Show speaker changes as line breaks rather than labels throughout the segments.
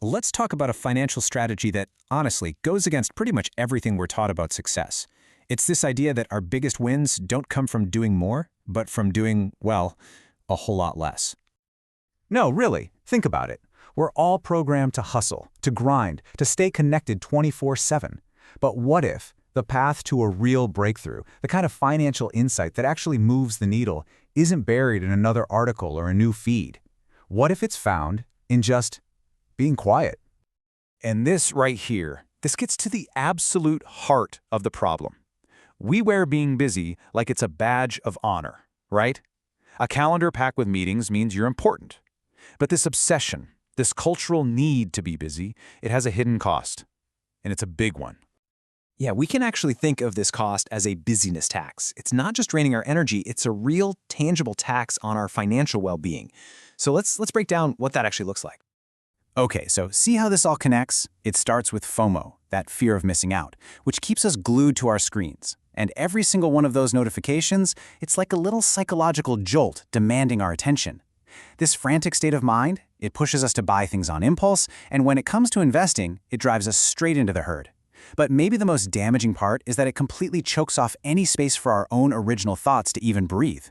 let's talk about a financial strategy that, honestly, goes against pretty much everything we're taught about success. It's this idea that our biggest wins don't come from doing more, but from doing, well, a whole lot less.
No, really, think about it. We're all programmed to hustle, to grind, to stay connected 24/7. But what if the path to a real breakthrough, the kind of financial insight that actually moves the needle, isn't buried in another article or a new feed? What if it's found in just being quiet?
And this right here, this gets to the absolute heart of the problem. We wear being busy like it's a badge of honor, right? A calendar packed with meetings means you're important. But this obsession, this cultural need to be busy, it has a hidden cost. And it's a big one.
Yeah, we can actually think of this cost as a busyness tax. It's not just draining our energy, it's a real, tangible tax on our financial well-being. So let's break down what that actually looks like. Okay, so see how this all connects? It starts with FOMO, that fear of missing out, which keeps us glued to our screens. And every single one of those notifications, it's like a little psychological jolt demanding our attention. This frantic state of mind, it pushes us to buy things on impulse, and when it comes to investing, it drives us straight into the herd. But maybe the most damaging part is that it completely chokes off any space for our own original thoughts to even breathe.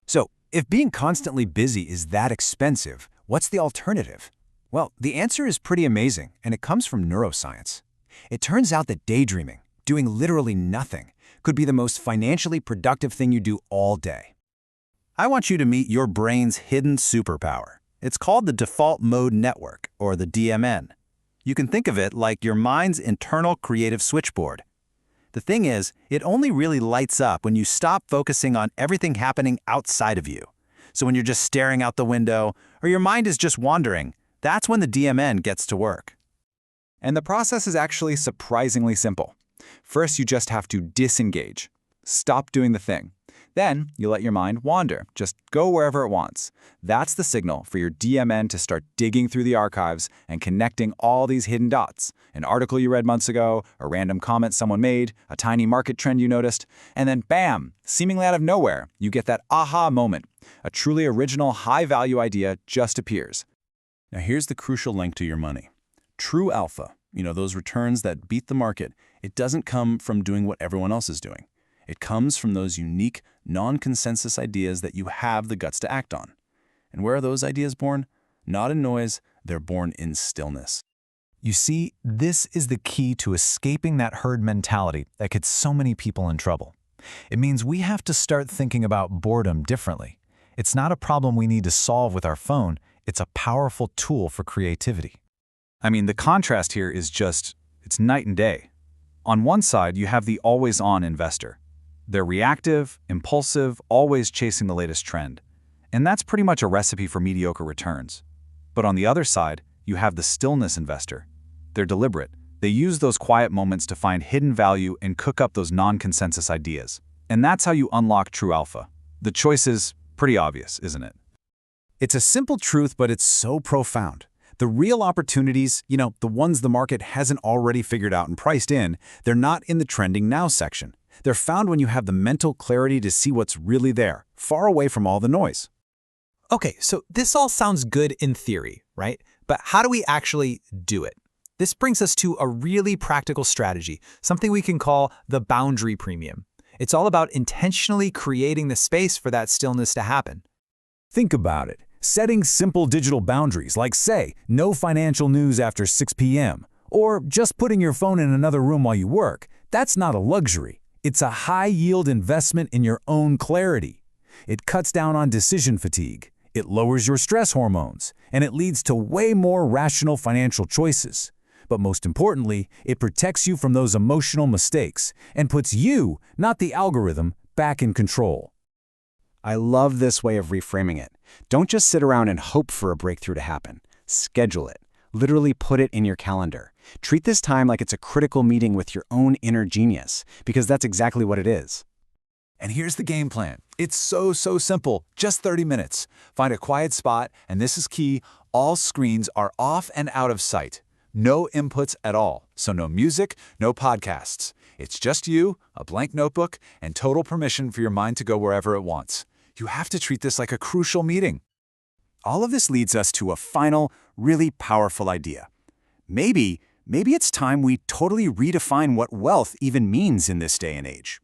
So, if being constantly busy is that expensive, what's the alternative? Well, the answer is pretty amazing, and it comes from neuroscience. It turns out that daydreaming, doing literally nothing, could be the most financially productive thing you do all day. I want you to meet your brain's hidden superpower. It's called the Default Mode Network, or the DMN. You can think of it like your mind's internal creative switchboard. The thing is, it only really lights up when you stop focusing on everything happening outside of you. So when you're just staring out the window, or your mind is just wandering, that's when the DMN gets to work.
And the process is actually surprisingly simple. First, you just have to disengage. Stop doing the thing. Then, you let your mind wander. Just go wherever it wants. That's the signal for your DMN to start digging through the archives and connecting all these hidden dots. An article you read months ago, a random comment someone made, a tiny market trend you noticed, and then bam, seemingly out of nowhere, you get that aha moment. A truly original, high-value idea just appears.
Now here's the crucial link to your money. True alpha, those returns that beat the market, it doesn't come from doing what everyone else is doing. It comes from those unique, non-consensus ideas that you have the guts to act on. And where are those ideas born? Not in noise, they're born in stillness.
You see, this is the key to escaping that herd mentality that gets so many people in trouble. It means we have to start thinking about boredom differently. It's not a problem we need to solve with our phone, it's a powerful tool for creativity.
I mean, the contrast here is it's night and day. On one side, you have the always-on investor. They're reactive, impulsive, always chasing the latest trend. And that's pretty much a recipe for mediocre returns. But on the other side, you have the stillness investor. They're deliberate. They use those quiet moments to find hidden value and cook up those non-consensus ideas. And that's how you unlock true alpha. The choice is pretty obvious, isn't it?
It's a simple truth, but it's so profound. The real opportunities, the ones the market hasn't already figured out and priced in, they're not in the trending now section. They're found when you have the mental clarity to see what's really there, far away from all the noise.
Okay, so this all sounds good in theory, right? But how do we actually do it? This brings us to a really practical strategy, something we can call the boundary premium. It's all about intentionally creating the space for that stillness to happen.
Think about it. Setting simple digital boundaries like, say, no financial news after 6 p.m., or just putting your phone in another room while you work, that's not a luxury. It's a high-yield investment in your own clarity. It cuts down on decision fatigue, it lowers your stress hormones, and it leads to way more rational financial choices. But most importantly, it protects you from those emotional mistakes and puts you, not the algorithm, back in control.
I love this way of reframing it. Don't just sit around and hope for a breakthrough to happen. Schedule it. Literally put it in your calendar. Treat this time like it's a critical meeting with your own inner genius, because that's exactly what it is.
And here's the game plan. It's so simple, just 30 minutes. Find a quiet spot, and this is key, all screens are off and out of sight. No inputs at all, so no music, no podcasts. It's just you, a blank notebook, and total permission for your mind to go wherever it wants. You have to treat this like a crucial meeting.
All of this leads us to a final, really powerful idea.
maybe it's time we totally redefine what wealth even means in this day and age.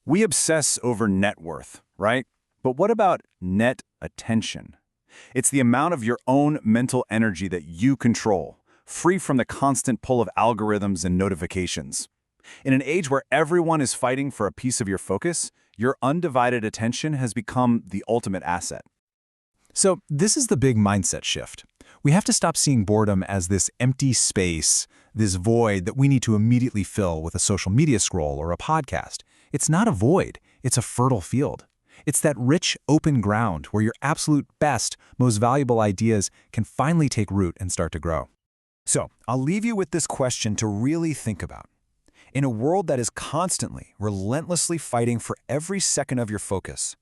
We obsess over net worth, right? But what about net attention? It's the amount of your own mental energy that you control, free from the constant pull of algorithms and notifications. In an age where everyone is fighting for a piece of your focus, your undivided attention has become the ultimate asset.
So this is the big mindset shift. We have to stop seeing boredom as this empty space, this void that we need to immediately fill with a social media scroll or a podcast. It's not a void, it's a fertile field. It's that rich, open ground where your absolute best, most valuable ideas can finally take root and start to grow.
So, I'll leave you with this question to really think about. In a world that is constantly, relentlessly fighting for every second of your focus,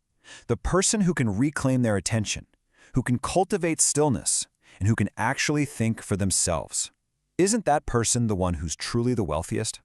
the person who can reclaim their attention, who can cultivate stillness, and who can actually think for themselves, isn't that person the one who's truly the wealthiest?